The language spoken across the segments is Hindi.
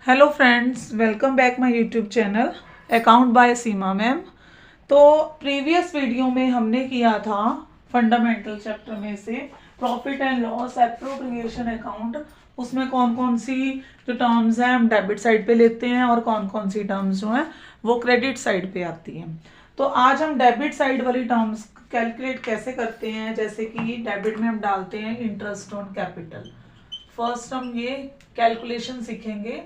Hello friends, welcome back my YouTube channel account by Seema ma'am. तो प्रीवियस वीडियो में हमने किया था फंडामेंटल चैप्टर में से profit and loss appropriation account. उसमें कौन कौन सी जो टर्म्स हैं हम डेबिट साइड पे लेते हैं और कौन कौन सी टर्म्स जो हैं वो क्रेडिट साइड पे आती हैं। तो आज हम डेबिट साइड वाली टर्म्स कैलकुलेट कैसे करते हैं। जैसे कि डेबिट में हम डालते हैं इंटरेस्ट ऑन कैपिटल। फर्स्ट हम ये कैलकुलेशन सीखेंगे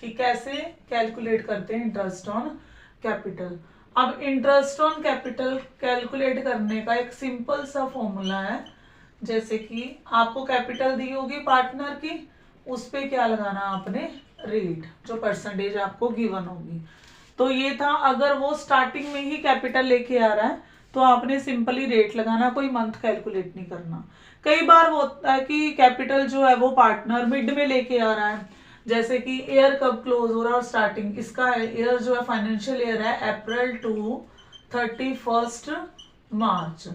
कि कैसे कैलकुलेट करते हैं इंटरेस्ट ऑन कैपिटल। अब इंटरेस्ट ऑन कैपिटल कैलकुलेट करने का एक सिंपल सा फॉर्मूला है। जैसे कि आपको कैपिटल दी होगी पार्टनर की, उस पे क्या लगाना आपने, रेट, जो परसेंटेज आपको गिवन होगी। तो ये था, अगर वो स्टार्टिंग में ही कैपिटल लेके आ रहा है तो आपने सिंपली रेट लगाना, कोई मंथ कैलकुलेट नहीं करना। कई बार वो होता है कि कैपिटल जो है वो पार्टनर मिड में लेके आ रहा है। जैसे कि ईयर कब क्लोज हो रहा है और स्टार्टिंग इसका है, ईयर जो है फाइनेंशियल ईयर है अप्रैल टू 31 मार्च।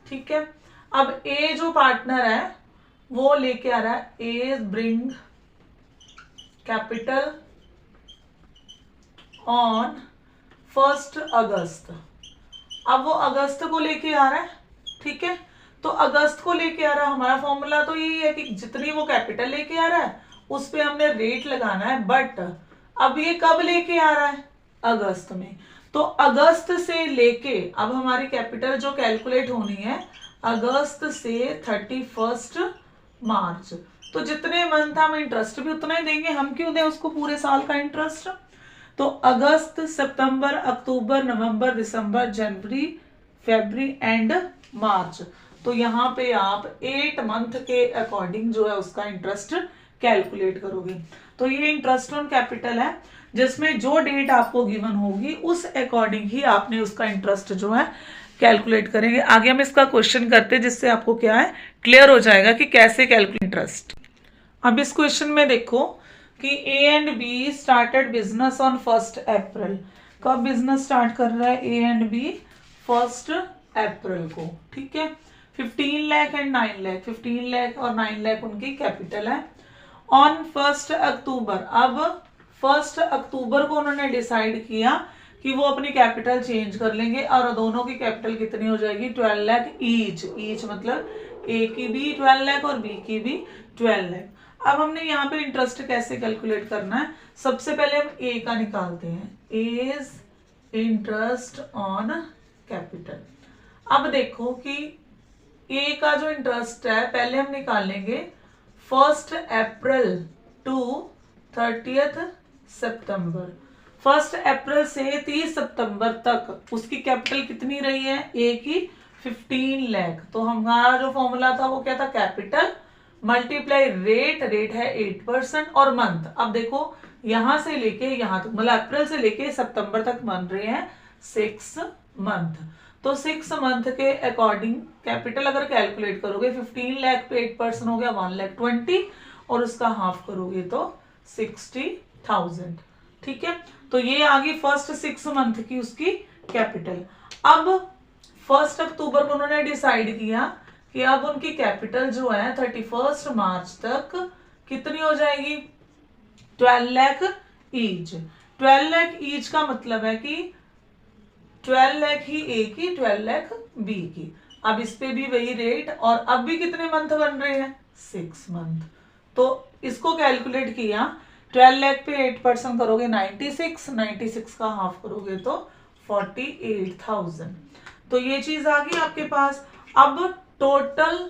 ठीक है। अब ए जो पार्टनर है वो लेके आ रहा है, ए ब्रिंग कैपिटल ऑन 1 अगस्त। अब वो अगस्त को लेके आ रहा है। ठीक है। तो अगस्त को लेके आ रहा है, हमारा फॉर्मूला तो यही है कि जितनी वो कैपिटल लेके आ रहा है उस पे हमने रेट लगाना है। बट अब ये कब लेके आ रहा है, अगस्त में। तो अगस्त से लेके अब हमारी कैपिटल जो कैलकुलेट होनी है अगस्त से 31 मार्च। तो जितने मंथ हम इंटरेस्ट भी उतना ही देंगे, हम क्यों दें उसको पूरे साल का इंटरेस्ट। तो अगस्त, सितंबर, अक्टूबर, नवंबर, दिसंबर, जनवरी, फरवरी एंड मार्च। तो यहाँ पे आप 8 मंथ के अकॉर्डिंग जो है उसका इंटरेस्ट कैलकुलेट करोगे। तो ये इंटरेस्ट ऑन कैपिटल है, जिसमें जो डेट आपको गिवन होगी उस अकॉर्डिंग ही आपने उसका इंटरेस्ट जो है कैलकुलेट करेंगे। आगे हम इसका क्वेश्चन करते हैं, जिससे आपको क्या है क्लियर हो जाएगा कि कैसे कैलकुलेट इंटरेस्ट। अब इस क्वेश्चन में देखो कि A and be started business on 1 अप्रैल। कब बिजनेस स्टार्ट कर रहा है ए एंड बी, 1 अप्रैल को। ठीक है। 15 लाख एंड 9 लाख, 15 लाख और 9 लाख उनकी कैपिटल है। ऑन 1 अक्टूबर, अब 1 अक्टूबर को उन्होंने डिसाइड किया कि वो अपनी कैपिटल चेंज कर लेंगे और दोनों की कैपिटल कितनी हो जाएगी, 12 लाख ईच। ईच मतलब ए की भी 12 लाख और बी की भी 12 लाख। अब हमने यहाँ पे इंटरेस्ट कैसे कैलकुलेट करना है, सबसे पहले हम ए का निकालते हैं, एज इंटरेस्ट ऑन कैपिटल। अब देखो कि ए का जो इंटरेस्ट है पहले हम निकालेंगे 1 अप्रैल टू 30 सितंबर। 1 अप्रैल से 30 सितंबर तक उसकी कैपिटल कितनी रही है, ए की 15 लाख। तो हमारा जो फॉर्मूला था वो क्या था, कैपिटल मल्टीप्लाई रेट, रेट है 8% और मंथ। अब देखो यहां से लेके यहां तक, मतलब अप्रैल से लेके सितंबर तक बन रहे हैं 6 मंथ। तो 6 मंथ के अकॉर्डिंग कैपिटल अगर कैलकुलेट करोगे 15 लाख पे 8% हो गया 1,20,000 और उसका हाफ करोगे तो 60,000। ठीक है। तो ये आ गई फर्स्ट 6 मंथ की उसकी कैपिटल। अब 1 अक्टूबर को उन्होंने डिसाइड किया कि अब उनकी कैपिटल जो है 31 मार्च तक कितनी हो जाएगी, 12 लाख ईच। 12 लाख ईच का मतलब है कि 12 लाख ही ए की, 12 लाख बी की। अब इस पे भी वही रेट, और अब भी कितने मंथ बन रहे हैं, 6 मंथ। तो इसको कैलकुलेट किया, 12 लाख पे 8% करोगे 96, 96 का हाफ करोगे तो 48,000। तो ये चीज आ गई आपके पास। अब टोटल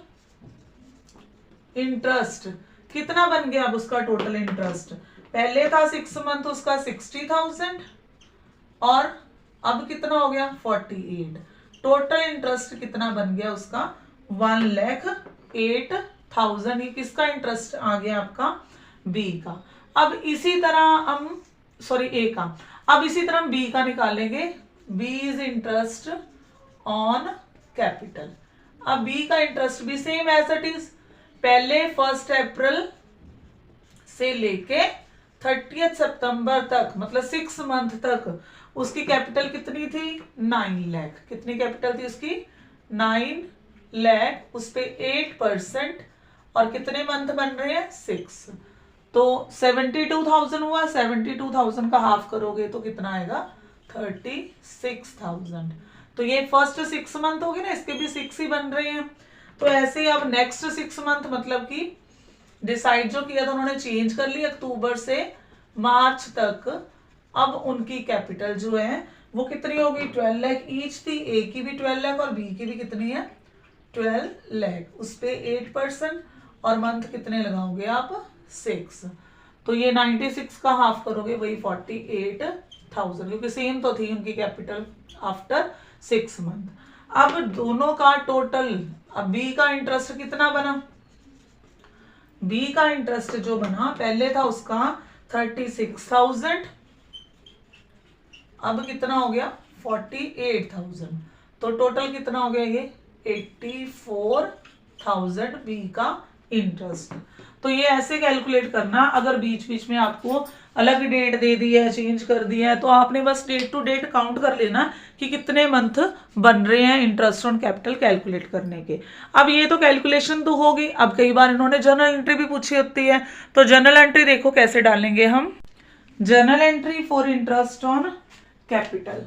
इंटरेस्ट कितना बन गया, अब उसका टोटल इंटरेस्ट पहले था 6 मंथ उसका 60,000 और अब कितना हो गया 48। टोटल इंटरेस्ट कितना बन गया उसका, 1,08,000। ये किसका इंटरेस्ट आ गया आपका, बी का। अब इसी तरह हम, सॉरी ए का, अब इसी तरह हम बी का निकालेंगे, B is interest on capital. अब बी का इंटरेस्ट भी सेम एज इट इज, पहले 1 अप्रैल से लेके 30 सितंबर तक, मतलब 6 मंथ तक उसकी कैपिटल कितनी थी, 9 लाख। कितनी कैपिटल थी उसकी, 9 लाख। उस पे 8% और कितने मंथ बन रहे हैं, 6। तो 72,000 हुआ, 72,000 का हाफ करोगे तो कितना आएगा 36,000। तो ये फर्स्ट 6 मंथ हो गए ना, इसके भी 6 ही बन रहे हैं। तो ऐसे ही अब नेक्स्ट 6 मंथ मतलब कि डिसाइड जो किया था उन्होंने चेंज कर लिया अक्टूबर से मार्च तक। अब उनकी कैपिटल जो है वो कितनी होगी 12 लाख ईच थी, ए की भी 12 लाख और बी की भी कितनी है 12 लाख, उस पे 8% और मंथ कितने लगाओगे आप 6। तो ये 96 का हाफ करोगे वही 48,000, क्योंकि सेम तो थी उनकी कैपिटल आफ्टर 6 मंथ। अब दोनों का टोटल, अब बी का इंटरेस्ट कितना बना, बी का इंटरेस्ट जो बना पहले था उसका 36,000, अब कितना हो गया 48,000। तो टोटल कितना हो गया ये 84,000 बी का इंटरेस्ट। तो ये ऐसे कैलकुलेट करना, अगर बीच बीच में आपको अलग डेट दे दी है, चेंज कर दिया है, तो आपने बस डेट टू डेट काउंट कर लेना कि कितने मंथ बन रहे हैं इंटरेस्ट ऑन कैपिटल कैलकुलेट करने के। अब ये तो कैलकुलेशन तो होगी। अब कई बार इन्होंने जर्नल एंट्री भी पूछी होती है, तो जर्नल एंट्री देखो कैसे डालेंगे हम। Journal entry for interest on capital,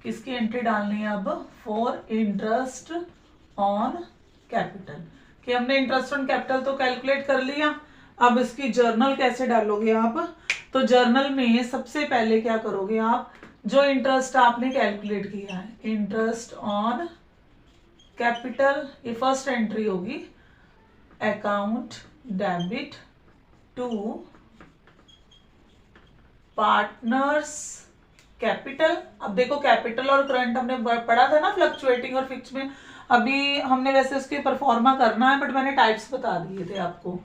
किसकी एंट्री डालनी है अब, फॉर इंटरेस्ट ऑन कैपिटल, कि हमने इंटरेस्ट ऑन कैपिटल तो कैलकुलेट कर लिया। अब इसकी जर्नल कैसे डालोगे आप, तो जर्नल में सबसे पहले क्या करोगे आप, जो इंटरेस्ट आपने कैलकुलेट किया है इंटरेस्ट ऑन कैपिटल, ये फर्स्ट एंट्री होगी, account debit to partners capital. अब देखो कैपिटल और करंट हमने पढ़ा था ना फ्लक्चुएटिंग और फिक्स में, अभी हमने वैसे उसके परफॉर्मा करना है बट मैंने टाइप्स बता दिए थे आपको।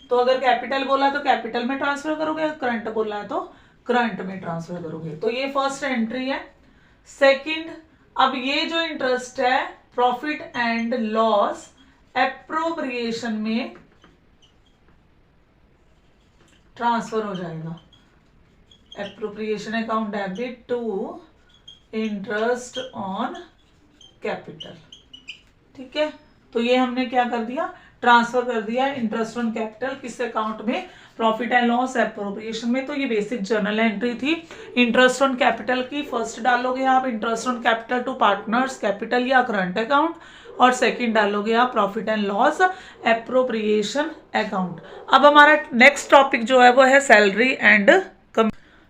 तो अगर कैपिटल बोला तो कैपिटल में ट्रांसफर करोगे, करंट बोला है तो करंट में ट्रांसफर करोगे। तो ये फर्स्ट एंट्री है। सेकंड, अब ये जो इंटरेस्ट है प्रॉफिट एंड लॉस एप्रोप्रिएशन में ट्रांसफर हो जाएगा, appropriation account debit to interest on capital. ठीक है, तो ये हमने क्या कर दिया, ट्रांसफर कर दिया इंटरेस्ट ऑन कैपिटल किस अकाउंट में, प्रॉफिट एंड लॉस एप्रोप्रिएशन में। तो ये बेसिक जर्नल एंट्री थी इंटरेस्ट ऑन कैपिटल की। फर्स्ट डालोगे आप interest on capital to partners capital या करंट अकाउंट, और सेकंड डालोगे आप profit and loss appropriation account. अब हमारा नेक्स्ट टॉपिक जो है वो है सैलरी एंड,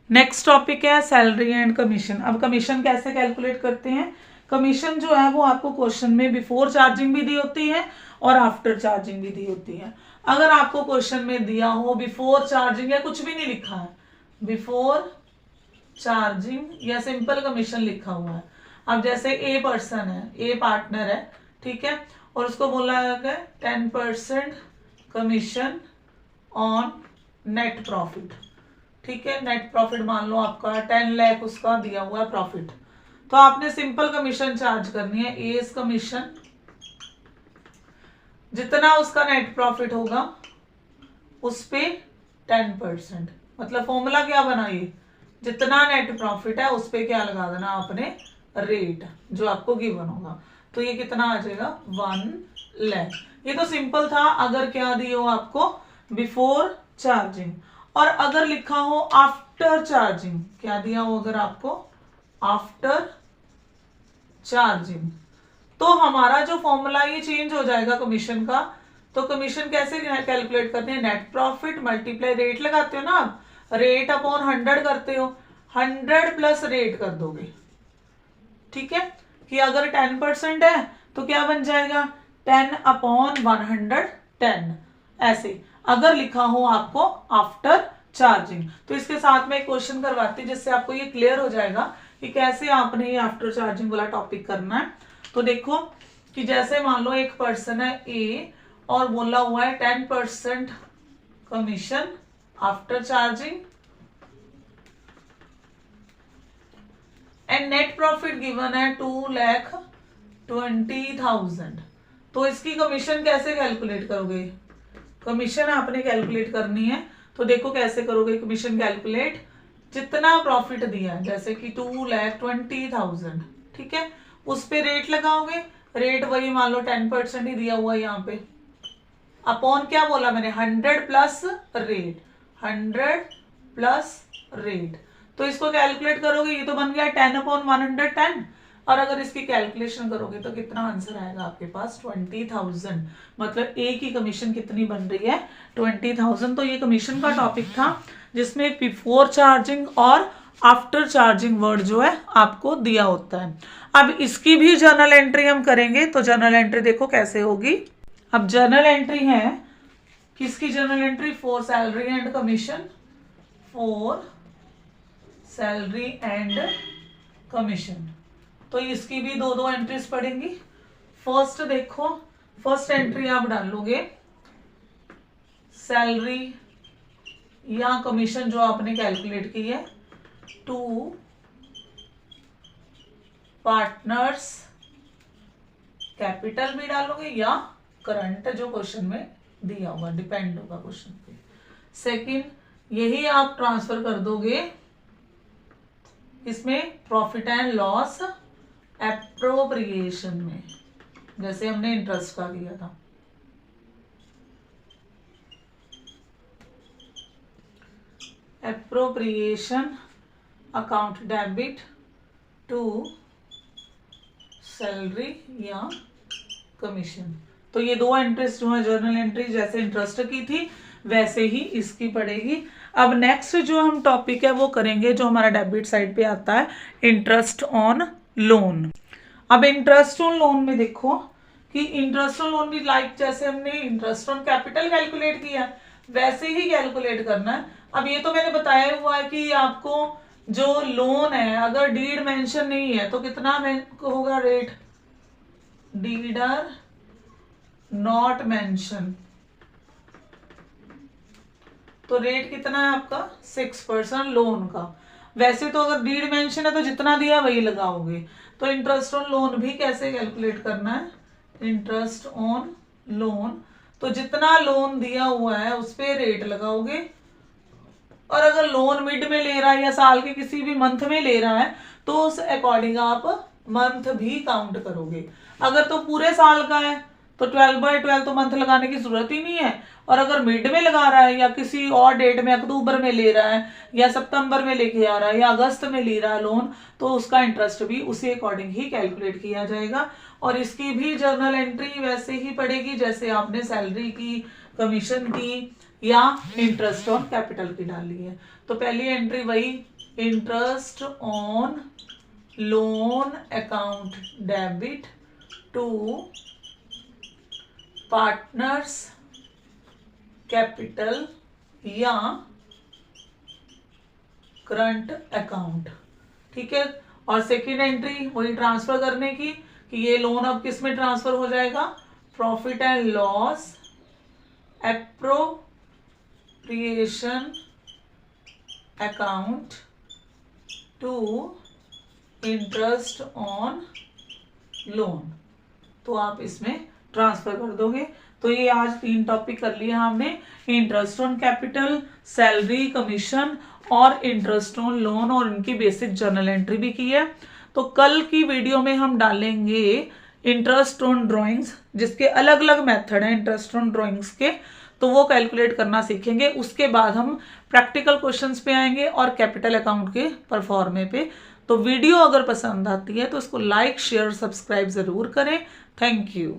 नेक्स्ट टॉपिक है सैलरी एंड कमीशन। अब कमीशन कैसे कैलकुलेट करते हैं, कमीशन जो है वो आपको क्वेश्चन में बिफोर चार्जिंग भी दी होती है और आफ्टर चार्जिंग भी दी होती है। अगर आपको क्वेश्चन में दिया हो बिफोर चार्जिंग या कुछ भी नहीं लिखा है, बिफोर चार्जिंग या सिंपल कमीशन लिखा हुआ है, अब जैसे ए पर्सन है, ए पार्टनर है, ठीक है, और उसको बोला है 10% कमीशन ऑन नेट प्रॉफिट। ठीक है, नेट प्रॉफिट मान लो आपका 10 लाख उसका दिया हुआ है प्रॉफिट, तो आपने सिंपल कमीशन चार्ज करनी है, एज कमीशन, जितना उसका नेट प्रॉफिट होगा उस पे 10%। मतलब फॉर्मूला क्या बना, ये जितना नेट प्रॉफिट है उस पे क्या लगा देना आपने, रेट जो आपको गिवन होगा। तो ये कितना आ जाएगा 1 लाख। ये तो सिंपल था, अगर क्या दिए हो आपको बिफोर चार्जिंग, और अगर लिखा हो आफ्टर चार्जिंग, क्या दिया हो अगर आपको आफ्टर चार्जिंग, तो हमारा जो फॉर्मूला ये चेंज हो जाएगा कमीशन का। तो कमीशन कैसे कैलकुलेट करते हैं, नेट प्रॉफिट मल्टीप्लाई रेट लगाते हो ना आप, रेट अपॉन 100 करते हो, 100 प्लस रेट कर दोगे। ठीक है, कि अगर 10% है तो क्या बन जाएगा 10 अपॉन 110, ऐसे अगर लिखा हो आपको आफ्टर चार्जिंग। तो इसके साथ में एक क्वेश्चन करवाती है जिससे आपको ये क्लियर हो जाएगा कि कैसे आपने ये आफ्टर चार्जिंग वाला टॉपिक करना है। तो देखो कि जैसे मान लो एक पर्सन है ए और बोला हुआ है 10% commission after charging and net profit given है 2,20,000। तो इसकी कमीशन कैसे कैलकुलेट करोगे, कमीशन आपने कैलकुलेट करनी है। तो देखो कैसे करोगे कमीशन कैलकुलेट, जितना प्रॉफिट दिया है जैसे कि 2,20,000, ठीक है, उस पे रेट लगाओगे, रेट वही मान लो 10% ही दिया हुआ है यहाँ पे, अपॉन क्या बोला मैंने 100 प्लस रेट, 100 प्लस रेट। तो इसको कैलकुलेट करोगे, ये तो बन गया 10/110, और अगर इसकी कैलकुलेशन करोगे तो कितना आंसर आएगा आपके पास 20,000। मतलब ए की कमीशन कितनी बन रही है 20,000। तो ये कमीशन का टॉपिक था जिसमें बिफोर चार्जिंग और आफ्टर चार्जिंग वर्ड जो है आपको दिया होता है। अब इसकी भी जर्नल एंट्री हम करेंगे। तो जर्नल एंट्री देखो कैसे होगी। अब जर्नल एंट्री है किसकी journal entry, for salary and commission, for salary and commission. तो इसकी भी दो दो एंट्रीज पड़ेंगी। फर्स्ट देखो, फर्स्ट एंट्री आप डालोगे सैलरी या कमीशन जो आपने कैलकुलेट की है टू पार्टनर्स, कैपिटल भी डालोगे या करंट जो क्वेश्चन में दिया होगा, डिपेंड होगा क्वेश्चन पे। सेकंड यही आप ट्रांसफर कर दोगे इसमें प्रॉफिट एंड लॉस एप्रोप्रिएशन में, जैसे हमने इंटरेस्ट का किया था। Appropriation account debit to salary या कमीशन। तो ये दो एंट्रीज जो है जर्नल एंट्री जैसे इंटरेस्ट की थी वैसे ही इसकी पड़ेगी। अब नेक्स्ट जो हम टॉपिक है वो करेंगे जो हमारा डेबिट साइड पे आता है, इंटरेस्ट ऑन लोन। अब इंटरेस्ट ऑन लोन में देखो कि इंटरेस्ट ऑन लोन भी लाइक जैसे हमने इंटरेस्ट ऑन कैपिटल कैलकुलेट किया वैसे ही कैलकुलेट करना है। अब ये तो मैंने बताया हुआ है कि आपको जो लोन है अगर डीड मेंशन नहीं है तो कितना होगा रेट, डीडर नॉट मेंशन, तो रेट कितना है आपका 6% लोन का। वैसे तो अगर डीड मेंशन है तो जितना दिया वही लगाओगे। तो इंटरेस्ट ऑन लोन भी कैसे कैलकुलेट करना है, इंटरेस्ट ऑन लोन तो जितना लोन दिया हुआ है उस पे रेट लगाओगे, और अगर लोन मिड में ले रहा है या साल के किसी भी मंथ में ले रहा है तो उस अकॉर्डिंग आप मंथ भी काउंट करोगे। अगर तो पूरे साल का है तो 12/12 तो मंथ लगाने की जरूरत ही नहीं है, और अगर मिड में लगा रहा है या किसी और डेट में अक्टूबर में ले रहा है या सितंबर में लेके आ रहा है या अगस्त में ले रहा है लोन तो उसका इंटरेस्ट भी उसी अकॉर्डिंग ही कैलकुलेट किया जाएगा। और इसकी भी जर्नल एंट्री वैसे ही पड़ेगी जैसे आपने सैलरी की, कमीशन की या इंटरेस्ट ऑन कैपिटल की डाली है। तो पहली एंट्री वही, interest on loan account debit to partners capital या करंट अकाउंट, ठीक है। और सेकेंड एंट्री वही ट्रांसफर करने की कि ये लोन अब किस में ट्रांसफर हो जाएगा, profit and loss appropriation account to interest on loan, तो आप इसमें ट्रांसफर कर दोगे। तो ये आज 3 टॉपिक कर लिए हमने, interest on capital, salary, commission और इंटरेस्ट ऑन लोन, और इनकी बेसिक जर्नल एंट्री भी की है। तो कल की वीडियो में हम डालेंगे इंटरेस्ट ऑन ड्राइंग्स, जिसके अलग अलग मेथड हैं इंटरेस्ट ऑन ड्राइंग्स के, तो वो कैलकुलेट करना सीखेंगे। उसके बाद हम प्रैक्टिकल क्वेश्चंस पे आएंगे और कैपिटल अकाउंट के परफॉर्मे पे। तो वीडियो अगर पसंद आती है तो इसको लाइक, शेयर, सब्सक्राइब जरूर करें। Thank you.